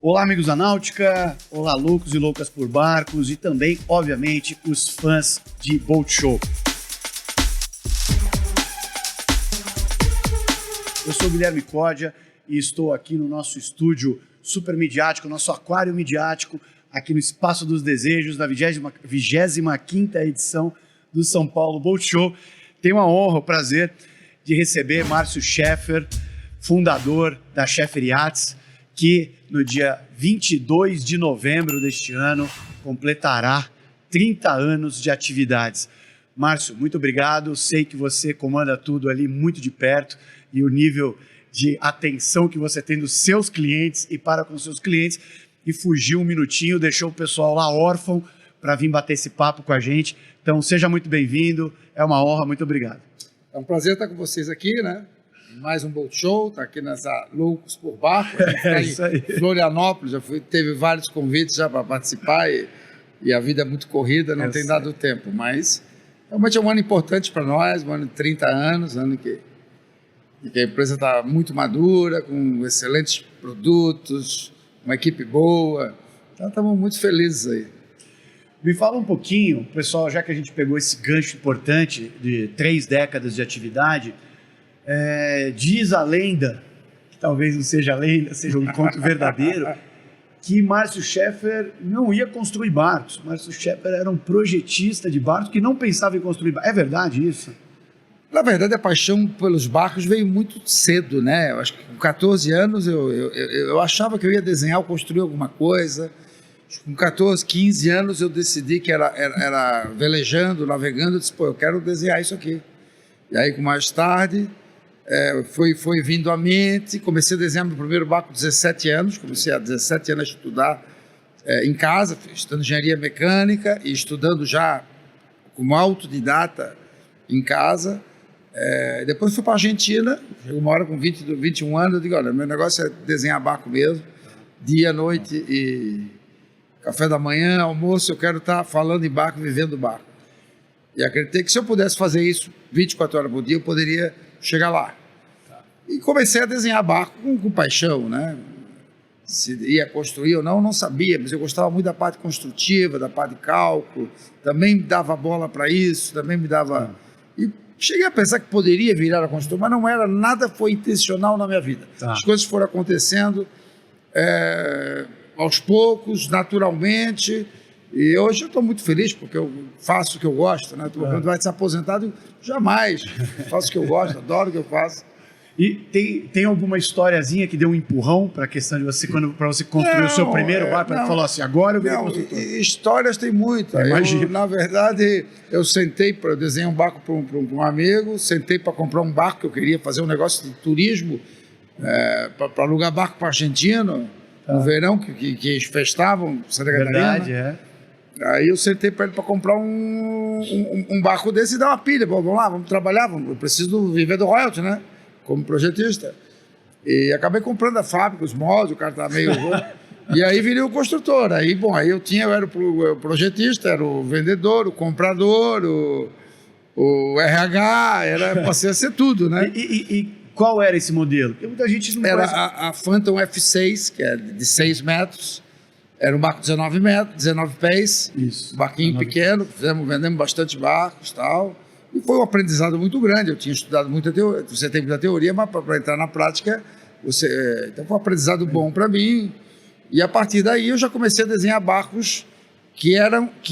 Olá, amigos da Náutica, olá, loucos e loucas por barcos e também, obviamente, os fãs de Boat Show. Eu sou o Guilherme Códia e estou aqui no nosso estúdio super midiático, nosso aquário midiático, aqui no Espaço dos Desejos, da 25ª edição do São Paulo Boat Show. Tenho a honra, o prazer de receber Márcio Scheffer, fundador da Scheffer Yachts, que no dia 22 de novembro deste ano completará 30 anos de atividades. Márcio, muito obrigado. Sei que você comanda tudo ali muito de perto e o nível de atenção que você tem dos seus clientes e para com seus clientes. E fugiu um minutinho, deixou o pessoal lá órfão para vir bater esse papo com a gente. Então, seja muito bem-vindo. É uma honra. Muito obrigado. É um prazer estar com vocês aqui, né? Mais um Boat Show, tá aqui nessa Loucos por Barco, a gente tá em Florianópolis, teve vários convites já para participar e a vida é muito corrida, não tem dado tempo, mas realmente é um ano importante para nós, um ano de 30 anos, ano que a empresa está muito madura, com excelentes produtos, uma equipe boa, então estamos muito felizes aí. Me fala um pouquinho, pessoal, já que a gente pegou esse gancho importante de 3 décadas de atividade, diz a lenda, que talvez não seja lenda, seja um conto verdadeiro, que Márcio Scheffer não ia construir barcos. Márcio Scheffer era um projetista de barcos que não pensava em construir barcos. É verdade isso? Na verdade, a paixão pelos barcos veio muito cedo, né? Eu acho que com 14 anos eu achava que eu ia desenhar ou construir alguma coisa. Com 14, 15 anos eu decidi que era velejando, navegando, eu disse, eu quero desenhar isso aqui. E aí, mais tarde, foi vindo à mente, comecei a desenhar meu primeiro barco com 17 anos, comecei há 17 anos a estudar em casa, estudando engenharia mecânica e estudando já como autodidata em casa. Depois fui para a Argentina, chegou uma hora com 21 anos, eu digo, olha, meu negócio é desenhar barco mesmo, dia, noite e café da manhã, almoço, eu quero estar falando em barco, vivendo barco. E acreditei que se eu pudesse fazer isso 24 horas por dia, eu poderia chegar lá. E comecei a desenhar barco com paixão, né? Se ia construir ou não sabia, mas eu gostava muito da parte construtiva, da parte de cálculo, também me dava bola para isso, também me dava... E cheguei a pensar que poderia virar a construtor, mas não era, nada foi intencional na minha vida. As coisas foram acontecendo aos poucos, naturalmente, e hoje eu estou muito feliz porque eu faço o que eu gosto, né? Quando vai ser aposentado, jamais faço o que eu gosto, adoro o que eu faço. E tem alguma historiazinha que deu um empurrão para a questão de você, para você construir o seu primeiro barco, para falar assim, agora eu virei construtor? Histórias tem muitas. Na verdade, eu sentei para desenhar um barco para um amigo, sentei para comprar um barco que eu queria fazer um negócio de turismo, para alugar barco para argentino, no verão, que eles festavam, Santa Catarina. Verdade, Aí eu sentei para ele para comprar um barco desse e dar uma pilha. Vamos lá, vamos trabalhar, eu preciso viver do royalty, né? Como projetista. E acabei comprando a fábrica, os moldes, o cara estava meio... E aí virei o construtor. Aí eu era o projetista, era o vendedor, o comprador, o RH, passei a ser tudo, né? E qual era esse modelo? Porque muita gente não era a Phantom F6, que é de 6 metros. Era um barco de 19 pés, isso, um barquinho pequeno, vendemos bastante barcos e tal. E foi um aprendizado muito grande. Eu tinha estudado muita teoria, você tem muita teoria, mas para entrar na prática, então foi um aprendizado bom para mim. E a partir daí eu já comecei a desenhar barcos que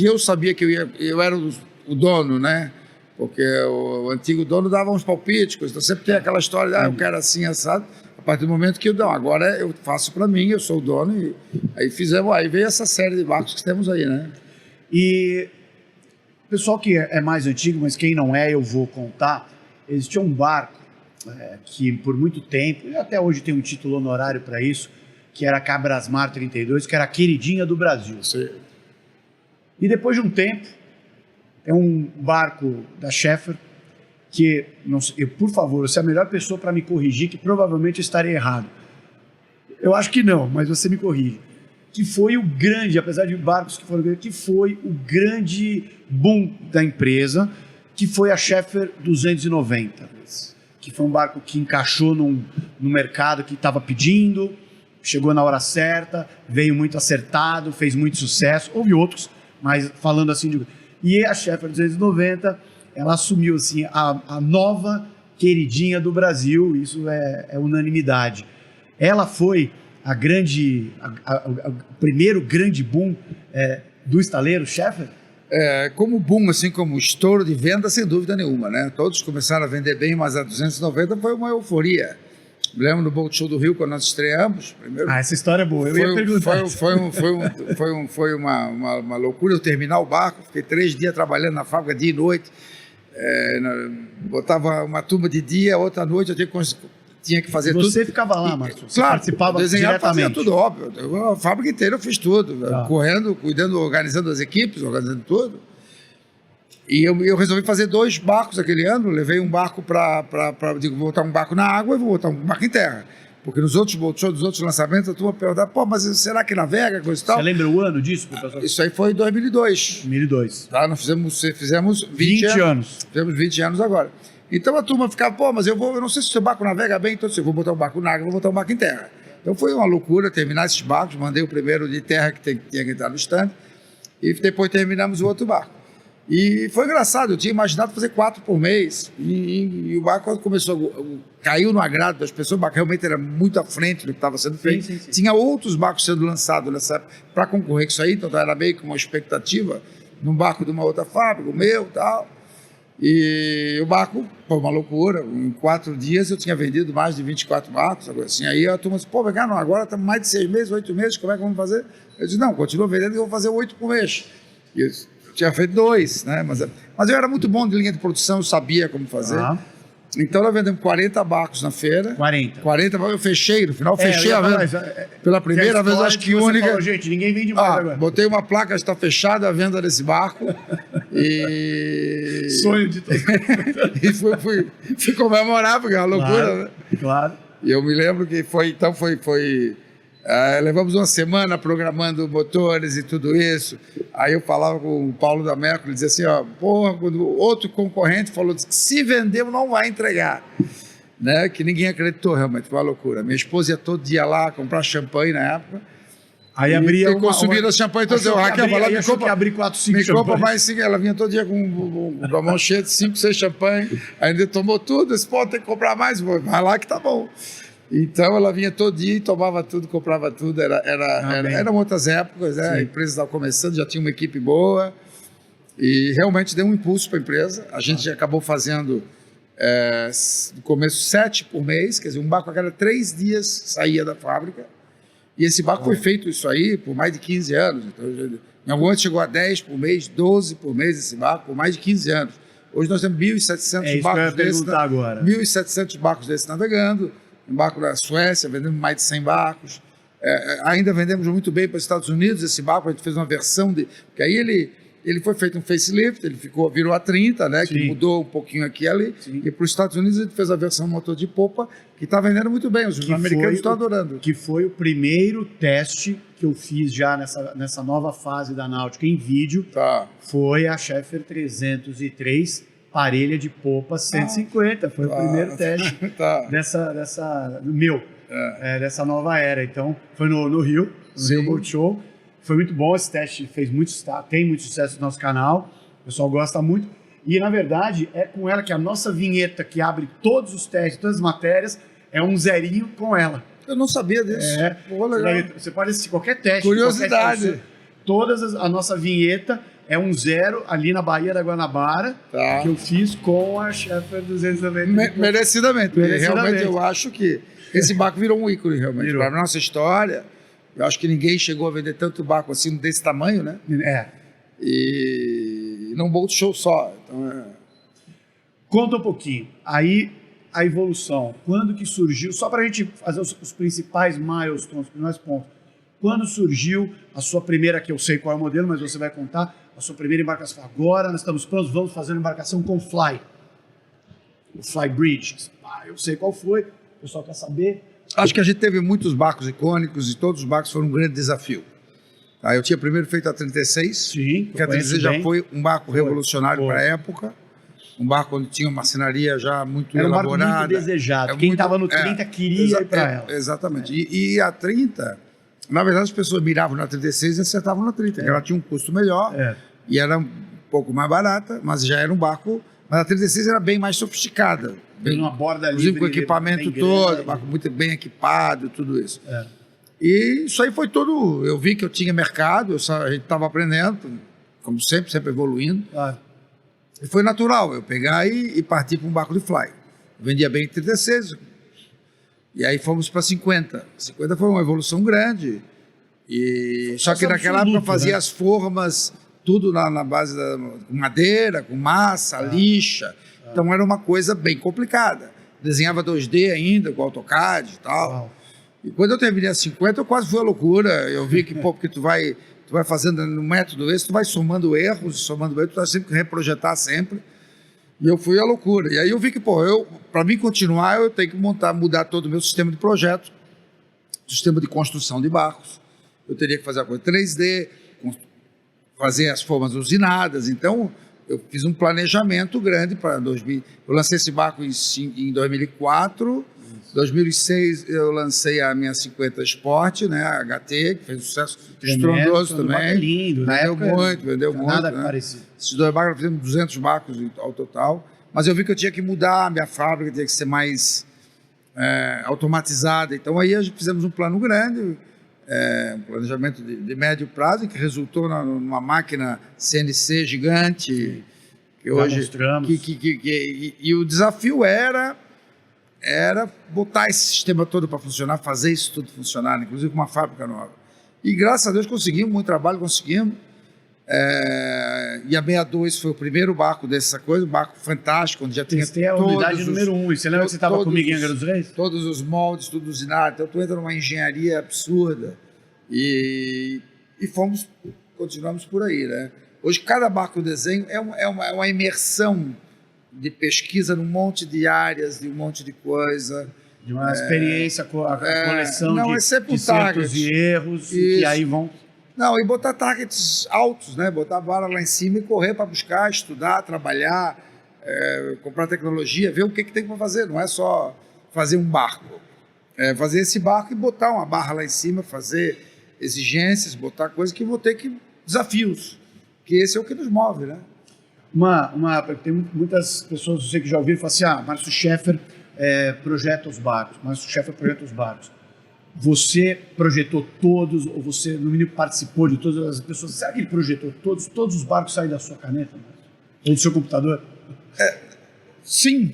eu sabia que eu era o dono, né? Porque o antigo dono dava uns palpites, então sempre tem aquela história, eu quero assim, assado. A partir do momento que agora eu faço para mim, eu sou o dono, e aí veio essa série de barcos que temos aí, né? E o pessoal que é mais antigo, mas quem não é, eu vou contar, existia um barco que por muito tempo, e até hoje tem um título honorário para isso, que era a Cabrasmar 32, que era a queridinha do Brasil. Sim. E depois de um tempo, tem um barco da Scheffer, que, por favor, você é a melhor pessoa para me corrigir, que provavelmente eu estarei errado. Eu acho que não, mas você me corrige. Que foi o grande, apesar de barcos que foram grandes, que foi o grande boom da empresa, que foi a Scheffer 290, que foi um barco que encaixou no mercado que estava pedindo, chegou na hora certa, veio muito acertado, fez muito sucesso. Houve outros, mas falando assim de... E a Schaeffer 290, ela assumiu assim, a nova queridinha do Brasil, isso é unanimidade. Ela foi o primeiro grande boom do estaleiro Schaeffer? Como boom, assim como estouro de venda, sem dúvida nenhuma, né? Todos começaram a vender bem, mas a 290 foi uma euforia. Me lembro no Boat Show do Rio, quando nós estreamos. Primeiro, essa história é boa, eu ia perguntar. Foi uma loucura eu terminar o barco, fiquei 3 dias trabalhando na fábrica, dia e noite. Botava uma turma de dia, outra noite, eu tinha que fazer tudo. Você ficava lá, Marcos? Você claro, participava desenhava, diretamente? fazia tudo, óbvio. A fábrica inteira eu fiz tudo, correndo, cuidando, organizando as equipes, organizando tudo. E eu resolvi fazer 2 barcos aquele ano, levei um barco vou botar um barco na água e vou botar um barco em terra. Porque nos outros boat shows, nos outros lançamentos, a turma perguntava, mas será que navega, coisa e tal? Você lembra o ano disso? Isso aí foi em 2002. 2002. Tá? Nós fizemos 20 anos. Fizemos 20 anos agora. Então a turma ficava, mas eu não sei se o seu barco navega bem, então eu vou botar um barco na água, vou botar um barco em terra. Então foi uma loucura terminar esses barcos, mandei o primeiro de terra que tinha que entrar no stand, e depois terminamos o outro barco. E foi engraçado, eu tinha imaginado fazer 4 por mês, e o barco quando começou, caiu no agrado das pessoas, o barco realmente era muito à frente do que estava sendo feito. Sim. Tinha outros barcos sendo lançados nessa época para concorrer com isso aí, então era meio que uma expectativa num barco de uma outra fábrica, o meu e tal. E o barco foi uma loucura, em 4 dias eu tinha vendido mais de 24 barcos, assim, aí a turma disse, agora estamos mais de 6 meses, 8 meses, como é que vamos fazer? Eu disse, não, continua vendendo e eu vou fazer 8 por mês. E eu tinha feito 2, né? Mas eu era muito bom de linha de produção, eu sabia como fazer. Então nós vendemos 40 barcos na feira. 40 eu fechei, no final fechei a venda. Pela primeira vez, acho que única. Falou, gente, ninguém vende mais agora. Botei uma placa, está fechada a venda desse barco. E. Sonho de todo. E fui comemorar, porque é uma loucura, né? Claro. E eu me lembro que foi. Levamos uma semana programando motores e tudo isso. Aí eu falava com o Paulo da Merco, ele dizia assim, quando outro concorrente falou que se vendeu não vai entregar. Né? Que ninguém acreditou realmente, foi uma loucura. Minha esposa ia todo dia lá comprar champanhe na época. Aí abria uma consumindo champanhe todo dia. Raquel falava, me compra 4, 5 me compra mais 5. Ela vinha todo dia com a mão cheia de 5, 6 champanhe. Ainda tomou tudo, esse pô, tem que comprar mais. Vai lá que tá bom. Então ela vinha todo dia e tomava tudo, comprava tudo, eram outras épocas, né? A empresa estava começando, já tinha uma equipe boa e realmente deu um impulso para a empresa. A gente já acabou fazendo no começo 7 por mês, quer dizer, um barco a cada 3 dias saía da fábrica e esse barco foi feito isso aí por mais de 15 anos. Então, em algum momento chegou a 10 por mês, 12 por mês esse barco por mais de 15 anos. Hoje nós temos 1.700 barcos desses. 1.700 barcos desses navegando. Um barco da Suécia, vendemos mais de 100 barcos. Ainda vendemos muito bem para os Estados Unidos esse barco, a gente fez uma versão porque aí ele foi feito um facelift, ele virou a 30, né? Sim. Que mudou um pouquinho aqui e ali. Sim. E para os Estados Unidos a gente fez a versão motor de popa, que está vendendo muito bem, os americanos estão adorando. Que foi o primeiro teste que eu fiz já nessa nova fase da náutica em vídeo, foi a Schaeffer 303, parelha de popa 150, foi o primeiro teste dessa nova era. Então, foi no Rio, no Rio Boat Show. Foi muito bom esse teste, tem muito sucesso no nosso canal, o pessoal gosta muito. E, na verdade, é com ela que a nossa vinheta que abre todos os testes, todas as matérias, é um zerinho com ela. Eu não sabia disso. Legal. Você pode assistir qualquer teste. Curiosidade. A nossa vinheta é um 0 ali na Baía da Guanabara, que eu fiz com a Schaeffer 290. Merecidamente. Realmente eu acho que esse barco virou um ícone, realmente. Para a nossa história, eu acho que ninguém chegou a vender tanto barco assim, desse tamanho, né? E num Boat Show só. Então, Conta um pouquinho. Aí, a evolução. Quando que surgiu? Só para a gente fazer os principais milestones, os principais pontos. Quando surgiu a sua primeira, que eu sei qual é o modelo, mas você vai contar, a sua primeira embarcação? Agora nós estamos prontos, vamos fazer uma embarcação com Fly. O Fly Bridge. Eu sei qual foi, o pessoal quer saber. Acho que a gente teve muitos barcos icônicos e todos os barcos foram um grande desafio. Eu tinha primeiro feito a 36, que a 36 já foi um barco revolucionário para a época. um barco onde tinha uma marcenaria já muito Era um barco elaborada. muito desejado. Quem estava no 30 queria ir para ela. Exatamente. E a 30, na verdade, as pessoas miravam na 36 e acertavam na 30, porque ela tinha um custo melhor e era um pouco mais barata, mas já era um barco. Mas a 36 era bem mais sofisticada. Bem, uma borda livre. Inclusive com o equipamento todo, barco muito bem equipado, tudo isso. E isso aí foi tudo. Eu vi que eu tinha mercado, a gente estava aprendendo, como sempre, sempre evoluindo. E foi natural eu pegar e partir para um barco de fly. Eu vendia bem em 36, e aí fomos para 50. 50 foi uma evolução grande. Só que naquela época eu fazia as formas, tudo na base com madeira, com massa, lixa. Então era uma coisa bem complicada. Desenhava 2D ainda, com AutoCAD e tal. E quando eu terminei a 50, eu quase fui à loucura. Eu vi que, porque tu vai fazendo no método esse, tu vai somando erros, tu vai sempre reprojetar sempre. E eu fui à loucura. E aí eu vi que, para mim continuar, eu tenho que mudar todo o meu sistema de projeto, sistema de construção de barcos. Eu teria que fazer a coisa 3D, fazer as formas usinadas. Então, eu fiz um planejamento grande para 2000. Eu lancei esse barco em 2004. Em 2006 eu lancei a minha 50 Sport, né, a HT, que fez um sucesso estrondoso também. Lindo, Vendeu muito. Nada né? parecido. Esses 2 barcos, nós fizemos 200 barcos ao total. Mas eu vi que eu tinha que mudar a minha fábrica, tinha que ser mais automatizada. Então aí fizemos um plano grande, um planejamento de médio prazo, que resultou numa máquina CNC gigante. Que hoje mostramos. E o desafio era botar esse sistema todo para funcionar, fazer isso tudo funcionar, inclusive com uma fábrica nova. E graças a Deus conseguimos, muito trabalho conseguimos. E a 62 foi o primeiro barco dessa coisa, um barco fantástico, onde já tinha a unidade número 1. Você lembra que você estava comigo em Angra dos Reis? Todos os moldes, tudo usinado. Então tu entra numa engenharia absurda. E continuamos por aí, né? Hoje cada barco que eu desenho é uma imersão de pesquisa num monte de áreas, de um monte de coisa. De uma experiência com a coleção de targets e erros, e aí vão... Não, e botar targets altos, né? Botar a vara lá em cima e correr para buscar, estudar, trabalhar, comprar tecnologia, ver o que tem para fazer. Não é só fazer um barco. Fazer esse barco e botar uma barra lá em cima, fazer exigências, botar coisas que vão ter desafios. Que esse é o que nos move, né? Tem muitas pessoas, eu sei que já ouviram, falam assim, Márcio Schaeffer projeta os barcos. Márcio Schaeffer projeta os barcos. Você projetou todos, ou você, no mínimo, participou de todas as pessoas? Será que ele projetou todos? Todos os barcos saem da sua caneta? Ou do seu computador? Sim,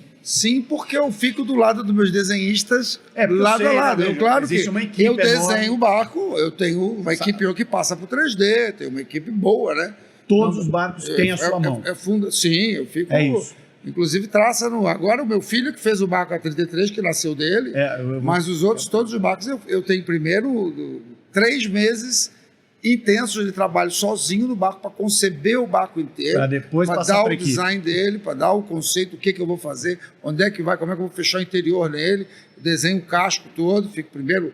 porque eu fico do lado dos meus desenhistas, lado a lado. Claro que eu desenho o barco, eu tenho uma equipe que passa por 3D, tenho uma equipe boa, né? Todos os barcos têm a sua mão. Sim, eu fico... isso. Inclusive traça agora o meu filho que fez o barco A33, que nasceu dele, mas os outros, todos os barcos, eu tenho primeiro 3 meses intensos de trabalho sozinho no barco para conceber o barco inteiro, para depois dar o design dele, para dar o conceito, o que eu vou fazer, onde é que vai, como é que eu vou fechar o interior nele, desenho o casco todo, fico primeiro,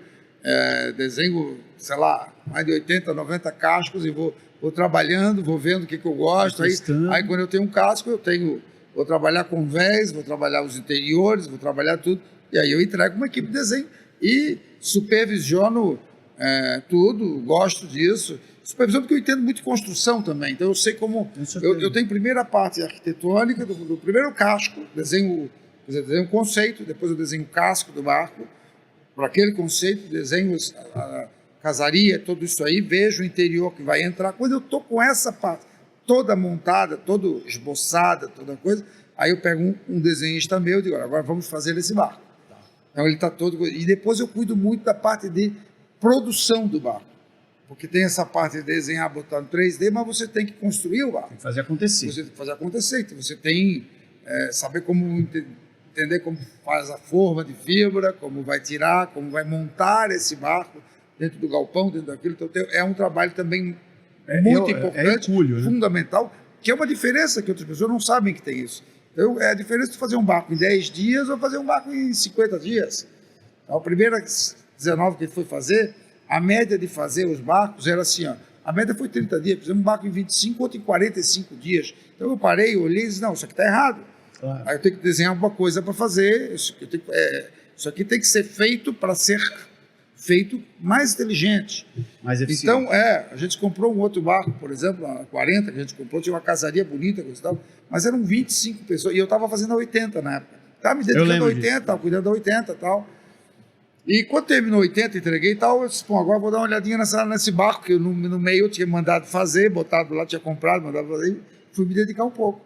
desenho, sei lá, mais de 80, 90 cascos e vou trabalhando, vou vendo o que eu gosto, aí quando eu tenho um casco, vou trabalhar com vés, vou trabalhar os interiores, vou trabalhar tudo, e aí eu entrego uma equipe de desenho e supervisiono tudo, gosto disso. Supervisão porque eu entendo muito de construção também, então eu sei como... Eu tenho primeiro a parte arquitetônica do primeiro casco, desenho o conceito, depois eu desenho o casco do barco, para aquele conceito, desenho a casaria, tudo isso aí, vejo o interior que vai entrar. Quando eu estou com essa parte toda montada, toda esboçada, toda coisa, aí eu pego um desenhista meu e digo, agora vamos fazer esse barco. Então ele está todo... E depois eu cuido muito da parte de produção do barco. Porque tem essa parte de desenhar, botar no 3D, mas você tem que construir o barco. Tem que fazer acontecer. Você tem que fazer acontecer. Então você tem saber como entender como faz a forma de fibra, como vai tirar, como vai montar esse barco dentro do galpão, dentro daquilo. Então é um trabalho também muito importante, fundamental, que é uma diferença que outras pessoas não sabem que tem isso. Então é a diferença de fazer um barco em 10 dias ou fazer um barco em 50 dias. Então, a primeira 19 que ele foi fazer, a média de fazer os barcos era assim, a média foi 30 dias, fizemos um barco em 25, outro em 45 dias. Então eu parei, olhei e disse, não, isso aqui está errado. Claro. Aí eu tenho que desenhar alguma coisa para fazer. Isso aqui tem que ser feito para ser feito mais inteligente. Mais eficiente. Então, a gente comprou um outro barco, por exemplo, a 40, que a gente comprou, tinha uma casaria bonita, coisa e tal, mas eram 25 pessoas, e eu estava fazendo a 80 na época. Estava me dedicando a 80, estava cuidando da 80 e tal. E quando terminou 80, entreguei e tal, eu disse, bom, agora vou dar uma olhadinha nesse barco, que no meio eu tinha mandado fazer, botado lá, tinha comprado, mandado fazer, e fui me dedicar um pouco.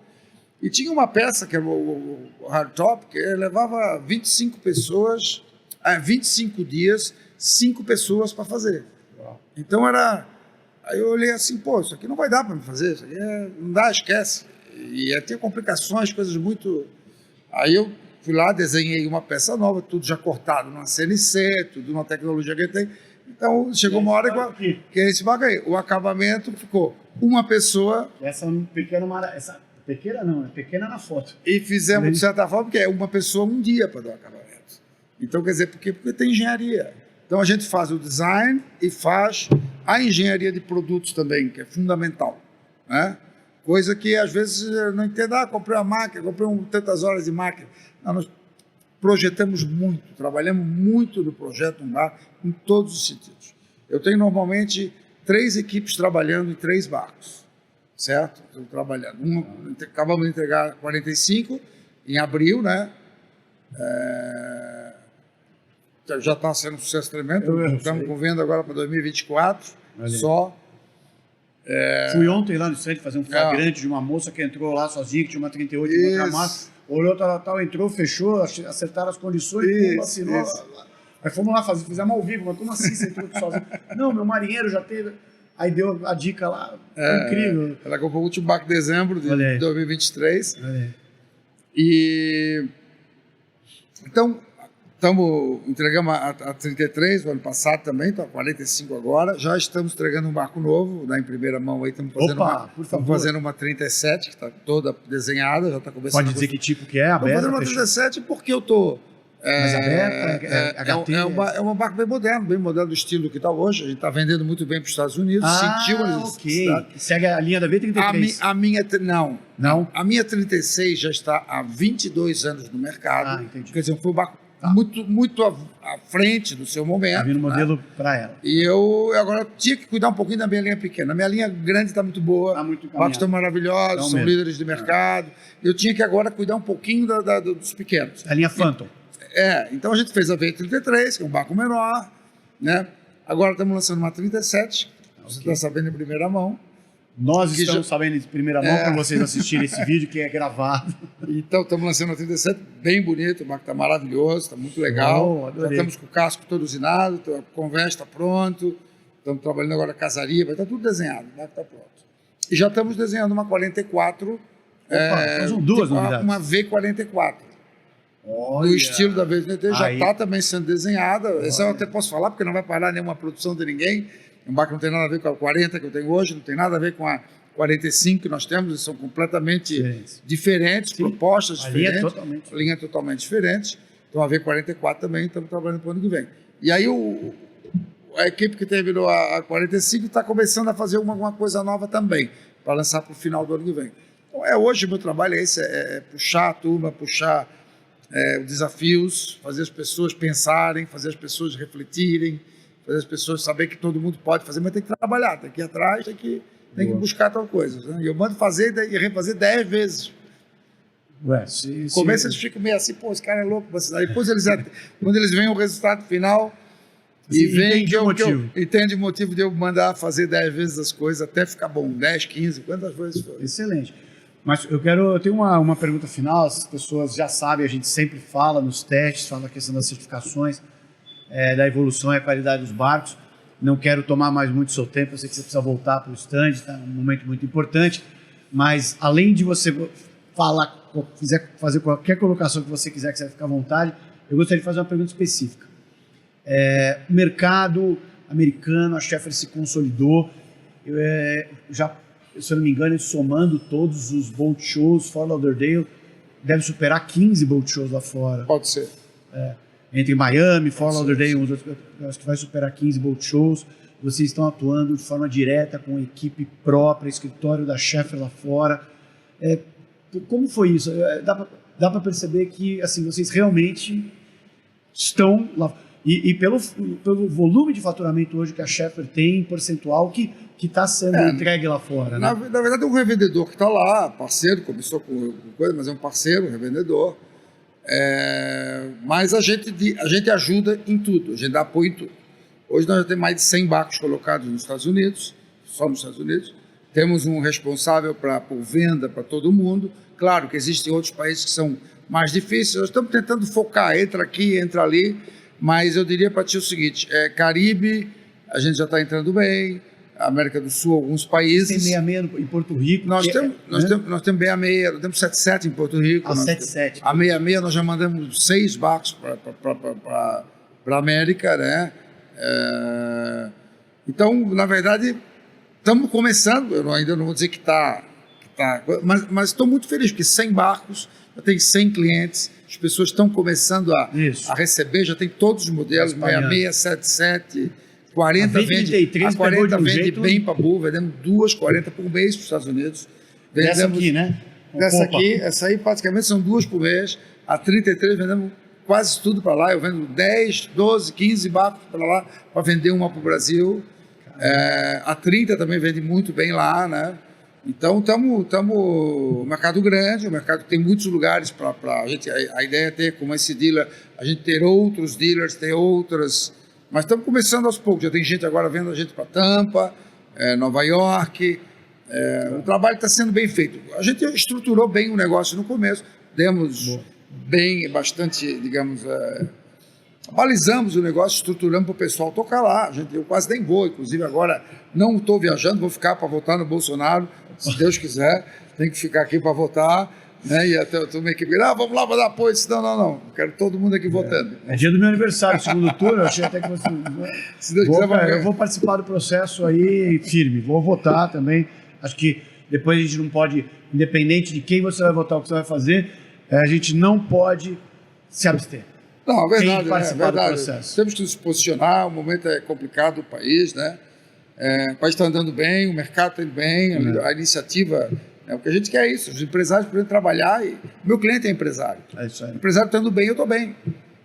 E tinha uma peça, que era o hardtop, que levava 25 pessoas, 25 dias, 5 pessoas para fazer. Uau. Então aí eu olhei assim, pô, isso aqui não vai dar para me fazer, isso aqui não dá, esquece. E ia ter complicações, coisas muito... Aí eu fui lá, desenhei uma peça nova, tudo já cortado numa CNC, tudo numa tecnologia que tem. Então chegou uma hora que é esse barco aí. O acabamento ficou uma pessoa... Essa pequena não, é pequena na foto. E fizemos, de certa forma, porque é uma pessoa um dia para dar o acabamento. Então, quer dizer, porque tem engenharia. Então, a gente faz o design e faz a engenharia de produtos também, que é fundamental. Né? Coisa que, às vezes, eu não entendo. Comprei uma máquina, comprei tantas horas de máquina. Não, nós projetamos muito, trabalhamos muito no projeto, no barco, em todos os sentidos. Eu tenho, normalmente, 3 equipes trabalhando em 3 barcos. Certo? Estou trabalhando. Acabamos de entregar 45 em abril, né? Já está sendo um sucesso tremendo. Estamos com venda agora para 2024. Só. Fui ontem lá no stand fazer um flagrante de uma moça que entrou lá sozinha, que tinha uma 38 de contramassa. Olhou, tal, entrou, fechou, acertaram as condições, assinou. Aí fomos lá, fizemos ao vivo, mas como assim você entrou sozinho? Não, meu marinheiro já teve. Aí deu a dica lá, incrível. Ela comprou o último barco de dezembro de 2023. Então, entregamos a 33 no ano passado também, então a 45 agora. Já estamos entregando um barco novo, em primeira mão aí, estamos fazendo uma 37, que está toda desenhada, já está começando. Pode dizer que tipo que é? Aberta? Estou fazendo uma 37 porque eu estou... Mas aberta? É um barco bem moderno do estilo que está hoje. A gente está vendendo muito bem para os Estados Unidos. Sentiu a necessidade. Segue a linha da V33? Não. A minha 36 já está há 22 anos no mercado. Entendi. Quer dizer, foi um barco muito à frente do seu momento. Está vindo modelo para ela. E eu agora tinha que cuidar um pouquinho da minha linha pequena. A minha linha grande está muito boa. Está muito barcos estão maravilhosos, são líderes de mercado. Eu tinha que agora cuidar um pouquinho dos pequenos. A linha Phantom. Então a gente fez a V33, que é um barco menor, né? Agora estamos lançando uma 37, você está sabendo em primeira mão. Nós estamos sabendo de primeira mão para vocês assistirem esse vídeo que é gravado. Então estamos lançando uma 37, bem bonito, o barco está maravilhoso, está muito legal. Já estamos com o casco todo usinado, a conversa está pronto, estamos trabalhando agora a casaria, vai estar tudo desenhado, o barco está pronto. E já estamos desenhando uma 44, são duas unidades. Uma V44. O estilo da V33 já está também sendo desenhada. Essa eu até posso falar, porque não vai parar nenhuma produção de ninguém. Um barco não tem nada a ver com a 40 que eu tenho hoje, não tem nada a ver com a 45 que nós temos, eles são completamente diferentes, propostas diferentes. Linha totalmente diferente. Então a V44 também estamos trabalhando para o ano que vem. E aí a equipe que terminou a 45 está começando a fazer alguma coisa nova também, para lançar para o final do ano que vem. Então hoje o meu trabalho é esse, puxar a turma, puxar desafios, fazer as pessoas pensarem, fazer as pessoas refletirem, fazer as pessoas saberem que todo mundo pode fazer, mas tem que trabalhar, tem que ir atrás, tem que buscar tal coisa. Né? E eu mando fazer e refazer 10 vezes. No começo eles ficam meio assim, pô, esse cara é louco. Depois, quando eles veem o resultado final e veem que entende o motivo de eu mandar fazer 10 vezes as coisas até ficar bom, 10, 15, quantas vezes for. Excelente. Mas eu tenho uma pergunta final, as pessoas já sabem, a gente sempre fala nos testes, fala a questão das certificações, da evolução e a qualidade dos barcos. Não quero tomar mais muito seu tempo, eu sei que você precisa voltar para o stand, está um momento muito importante, mas além de você fazer qualquer colocação que você quiser, que você vai ficar à vontade, eu gostaria de fazer uma pergunta específica. O mercado americano, a Schaeffler se consolidou, se eu não me engano, somando todos os boat shows, Fort Lauderdale, deve superar 15 boat shows lá fora. Pode ser. Entre Miami, Fort Lauderdale, acho que vai superar 15 boat shows. Vocês estão atuando de forma direta com equipe própria, escritório da Schaeffler lá fora. Como foi isso? dá para perceber que assim, vocês realmente estão lá. E pelo volume de faturamento hoje que a Schaeffler tem, em percentual, que está sendo entregue lá fora. Na Né? verdade, é um revendedor que está lá, parceiro, começou com coisa, mas é um parceiro, um revendedor. Mas a gente ajuda em tudo, a gente dá apoio em tudo. Hoje nós já temos mais de 100 barcos colocados nos Estados Unidos, só nos Estados Unidos. Temos um responsável por venda para todo mundo. Claro que existem outros países que são mais difíceis, nós estamos tentando focar, entra aqui, entra ali. Mas eu diria para ti o seguinte, Caribe, a gente já está entrando bem, América do Sul, alguns países. Tem 66 em Porto Rico. Nós temos 66, nós temos 77 em Porto Rico. A 77. A 66 nós já mandamos 6 barcos para a América, né? Então, na verdade, estamos começando, eu ainda não vou dizer que está, mas estou muito feliz, porque 100 barcos, já tem 100 clientes, as pessoas estão começando a receber, já tem todos os modelos, 66, 77, 40 a 40 vende bem para a Bull, vendemos 2 40 por mês para os Estados Unidos. Dessa aqui, né? Essa aí praticamente são 2 por mês, a 33 vendemos quase tudo para lá, eu vendo 10, 12, 15 barcos para lá, para vender uma para o Brasil, a 30 também vende muito bem lá, né? Então, estamos um mercado grande, um mercado que tem muitos lugares para a gente. A ideia é ter, como esse dealer, a gente ter outros dealers, ter outras. Mas estamos começando aos poucos. Já tem gente agora vendo a gente para Tampa, Nova York. O trabalho está sendo bem feito. A gente estruturou bem o negócio no começo, demos bastante, digamos. Balizamos o negócio, estruturamos para o pessoal tocar lá. Eu quase nem vou, inclusive agora não estou viajando, vou ficar para votar no Bolsonaro, se Deus quiser, tem que ficar aqui para votar, né? E até eu estou meio que vamos lá para dar apoio, não, quero todo mundo aqui votando. É dia do meu aniversário, segundo turno, eu achei até que você... Se Deus quiser, eu vou participar do processo aí firme, vou votar também, acho que depois a gente não pode, independente de quem você vai votar, o que você vai fazer, a gente não pode se abster. Não, é verdade. Temos que nos posicionar, o momento é complicado do país, né? O país está andando bem, o mercado está indo bem, a iniciativa, o que a gente quer é isso, os empresários podem trabalhar e meu cliente é empresário. É isso aí. O empresário está indo bem, eu estou bem.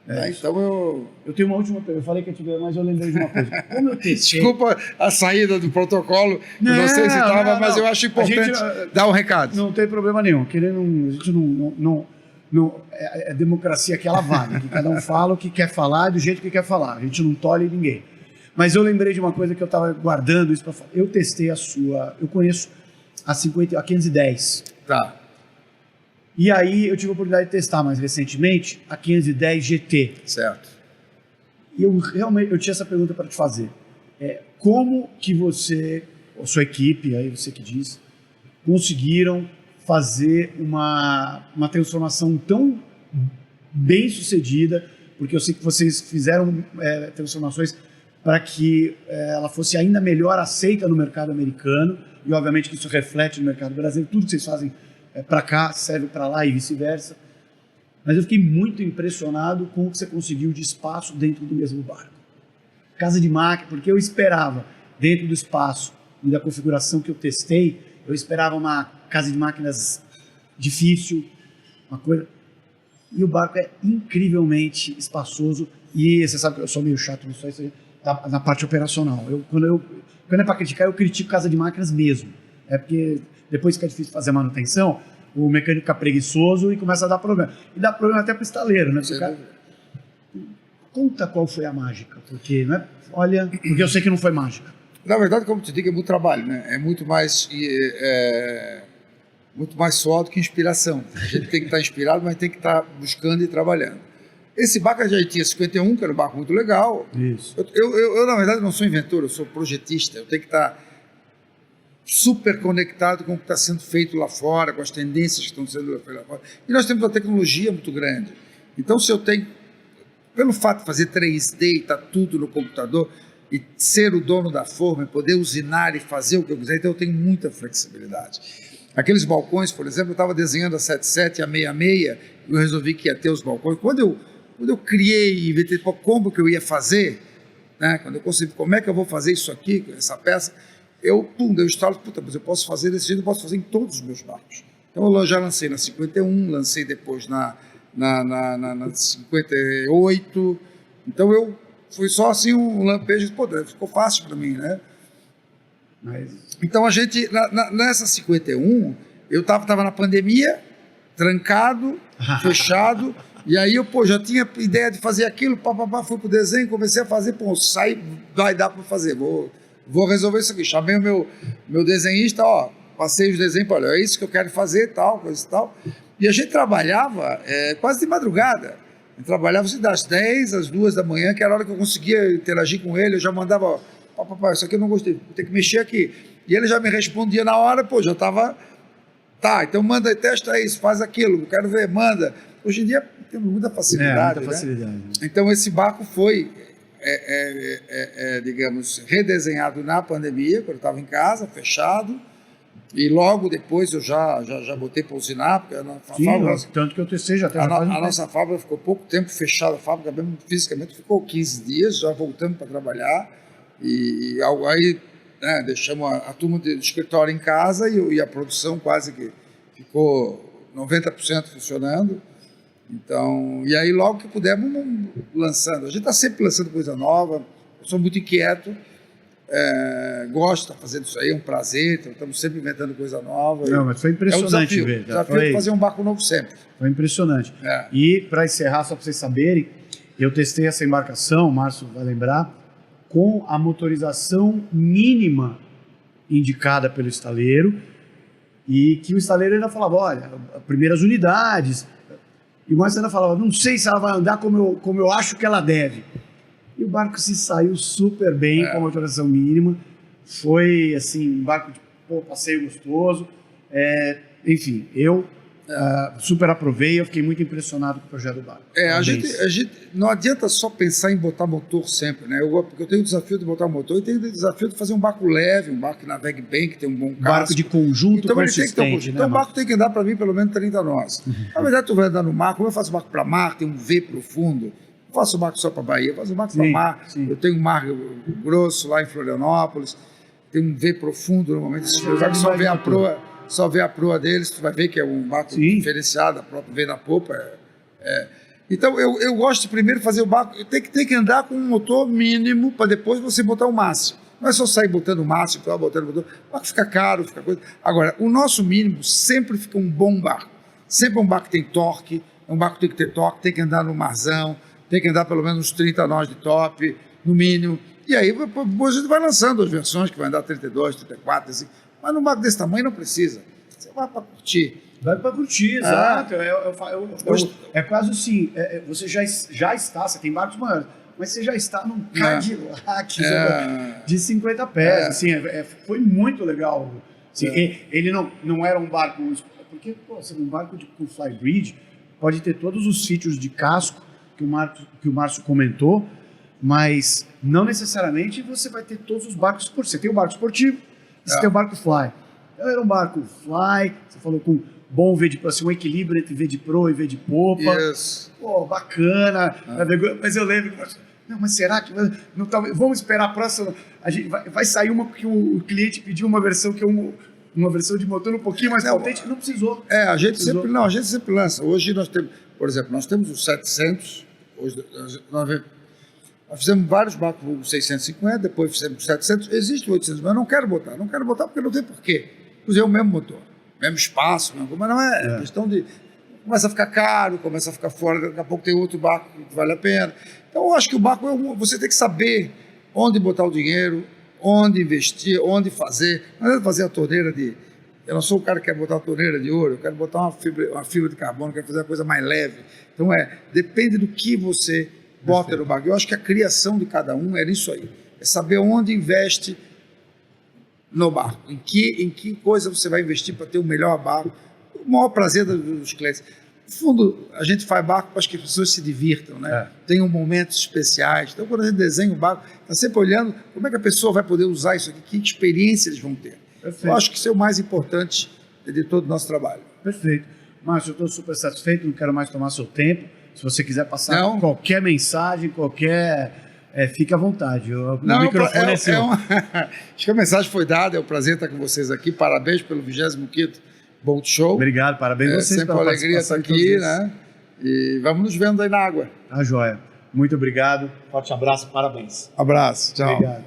Então eu tenho uma última pergunta, eu falei que eu tive, mas eu lembrei de uma coisa. Como eu testei... Desculpa a saída do protocolo, não sei se estava, mas eu acho importante dar um recado. Não tem problema nenhum, a gente não, é democracia que ela vale, que cada um fala o que quer falar do jeito que quer falar, a gente não tolhe ninguém. Mas eu lembrei de uma coisa que eu estava guardando isso para falar. Eu testei eu conheço a 510. Tá. E aí eu tive a oportunidade de testar mais recentemente a 510 GT. Certo. E eu tinha essa pergunta para te fazer. Como que você, a sua equipe, aí você que diz, conseguiram fazer uma transformação tão bem sucedida, porque eu sei que vocês fizeram transformações para que ela fosse ainda melhor aceita no mercado americano, e obviamente que isso reflete no mercado brasileiro, tudo que vocês fazem para cá serve para lá e vice-versa. Mas eu fiquei muito impressionado com o que você conseguiu de espaço dentro do mesmo barco. Casa de máquina, porque eu esperava, dentro do espaço e da configuração que eu testei, eu esperava uma casa de máquinas difícil, uma coisa... E o barco é incrivelmente espaçoso, e você sabe que eu sou meio chato nisso aí, na parte operacional. Quando é para criticar, eu critico casa de máquinas mesmo. Porque depois que é difícil fazer a manutenção, o mecânico fica preguiçoso e começa a dar problema. E dá problema até para o estaleiro, né? Conta qual foi a mágica, porque, né? Porque eu sei que não foi mágica. Na verdade, como te digo, é muito trabalho, né? É muito mais suor do que inspiração. A gente tem que estar inspirado, mas tem que estar buscando e trabalhando. Esse barco já tinha 51, que era um barco muito legal. Isso. Eu, na verdade, não sou inventor, eu sou projetista. Eu tenho que estar super conectado com o que está sendo feito lá fora, com as tendências que estão sendo feitas lá fora. E nós temos uma tecnologia muito grande. Então, se eu tenho, pelo fato de fazer 3D e estar tudo no computador, e ser o dono da forma, e poder usinar e fazer o que eu quiser, então eu tenho muita flexibilidade. Aqueles balcões, por exemplo, eu estava desenhando a 77, a 66, e eu resolvi que ia ter os balcões. Quando eu criei e inventei como que eu ia fazer, né? Quando eu consegui, como é que eu vou fazer isso aqui, essa peça, eu estalo, mas eu posso fazer desse jeito, eu posso fazer em todos os meus barcos. Então eu já lancei na 51, lancei depois na 58. Então eu fui só assim um lampejo, pô, ficou fácil para mim, né? Então a gente, nessa 51, eu tava na pandemia, trancado, fechado, e aí eu, pô, já tinha ideia de fazer aquilo, fui pro desenho, comecei a fazer, pô, sai, vai dar para fazer, vou resolver isso aqui. Chamei o meu desenhista, ó, passei os desenhos, olha, é isso que eu quero fazer, tal, coisa e tal. E a gente trabalhava quase de madrugada. Eu trabalhava das 10 às 2 da manhã, que era a hora que eu conseguia interagir com ele, eu já mandava, ó, papai, isso aqui eu não gostei, vou ter que mexer aqui. E ele já me respondia na hora, pô, já estava, tá, então manda, testa isso, faz aquilo, quero ver, manda. Hoje em dia temos muita facilidade, muita facilidade, né? Então esse barco foi, digamos, redesenhado na pandemia, quando eu estava em casa, fechado, e logo depois eu já botei para usinar, porque tanto que eu testei já. A nossa fábrica ficou pouco tempo fechada, a fábrica mesmo fisicamente ficou 15 dias, já voltamos para trabalhar, e aí deixamos a turma do escritório em casa e a produção quase que ficou 90% funcionando. Então, e aí logo que pudemos lançando. A gente está sempre lançando coisa nova, eu sou muito inquieto, gosto de estar fazendo isso aí, é um prazer, então estamos sempre inventando coisa nova. Não, mas foi impressionante ver. O desafio de fazer um barco novo sempre. Foi impressionante. E para encerrar, só para vocês saberem, eu testei essa embarcação, o Márcio vai lembrar, com a motorização mínima indicada pelo estaleiro, e que o estaleiro ainda falava, olha, primeiras unidades, e o Márcio ainda falava, não sei se ela vai andar como eu acho que ela deve. E o barco se saiu super bem com a motorização mínima. Foi, assim, um barco de passeio gostoso. Enfim, eu super aprovei, eu fiquei muito impressionado com o projeto do barco. A gente não adianta só pensar em botar motor sempre, né? Porque eu tenho o desafio de botar motor e tenho o desafio de fazer um barco leve, um barco que navegue bem, que tem um bom casco. Barco de conjunto então, consistente, então o barco tem que andar para mim pelo menos 30 nós. Na verdade, tu vai andar no mar, como eu faço barco para mar, tem um V profundo, eu faço barco só para Bahia, eu faço barco para mar, eu tenho um mar grosso lá em Florianópolis, tem um V profundo, normalmente esses barcos só vê a proa deles, tu vai ver que é um barco diferenciado, a própria vê na popa. Então, eu gosto de primeiro fazer o barco, tem que andar com um motor mínimo para depois você botar o máximo. Não é só sair botando o máximo, botando o motor, o barco fica caro, fica coisa. Agora, o nosso mínimo sempre fica um bom barco. Sempre um barco que tem torque, um barco que tem que ter torque, tem que andar no marzão, tem que andar pelo menos uns 30 nós de top, no mínimo. E aí, depois a gente vai lançando as versões que vai andar 32, 34, assim. Mas num barco desse tamanho não precisa. Você vai para curtir. Vai para curtir, exato. É quase assim, você já está, você tem barcos maiores, mas você já está num Cadillac de 50 pés. Assim, foi muito legal. Assim, ele não era um barco... Porque um barco com flybridge pode ter todos os features de casco que o Márcio comentou, mas não necessariamente você vai ter todos os barcos esportivos. Você tem o barco esportivo, você tem o barco fly. Então era um barco fly, você falou com bom V de pro, assim, um equilíbrio entre V de pro e V de popa. Yes. Pô, bacana. Mas eu lembro que... Não, mas será que... Não, vamos esperar a próxima... A gente vai sair uma que o cliente pediu uma versão que é uma versão de motor um pouquinho mais potente, que não precisou. A gente sempre lança. Hoje nós temos, por exemplo, nós temos o 700, hoje nós fizemos vários barcos com 650, depois fizemos 700, existe o 800, mas eu não quero botar porque não tem porquê. Usei o mesmo motor, mesmo espaço, mas não é questão de... Começa a ficar caro, começa a ficar fora, daqui a pouco tem outro barco que vale a pena. Então eu acho que o barco, você tem que saber onde botar o dinheiro, onde investir, onde fazer. Não é fazer a torneira de... Eu não sou o cara que quer botar uma torneira de ouro, eu quero botar uma fibra de carbono, quero fazer uma coisa mais leve. Então depende do que você bota no barco. Eu acho que a criação de cada um é isso aí. É saber onde investe no barco. Em que coisa você vai investir para ter o melhor barco. O maior prazer dos clientes. No fundo, a gente faz barco para que as pessoas se divirtam, né? Tenham momentos especiais. Então, quando a gente desenha o barco, está sempre olhando como é que a pessoa vai poder usar isso aqui, que experiência eles vão ter. Perfeito. Eu acho que isso é o mais importante de todo o nosso trabalho. Perfeito. Márcio, eu estou super satisfeito, não quero mais tomar seu tempo. Se você quiser passar qualquer mensagem, fique à vontade. O microfone é seu. Acho que a mensagem foi dada, é um prazer estar com vocês aqui. Parabéns pelo 25º Bom show. Obrigado, parabéns a vocês sempre uma alegria estar aqui, né? E vamos nos vendo aí na água. Tá joia. Muito obrigado. Forte abraço, parabéns. Abraço, tchau. Obrigado.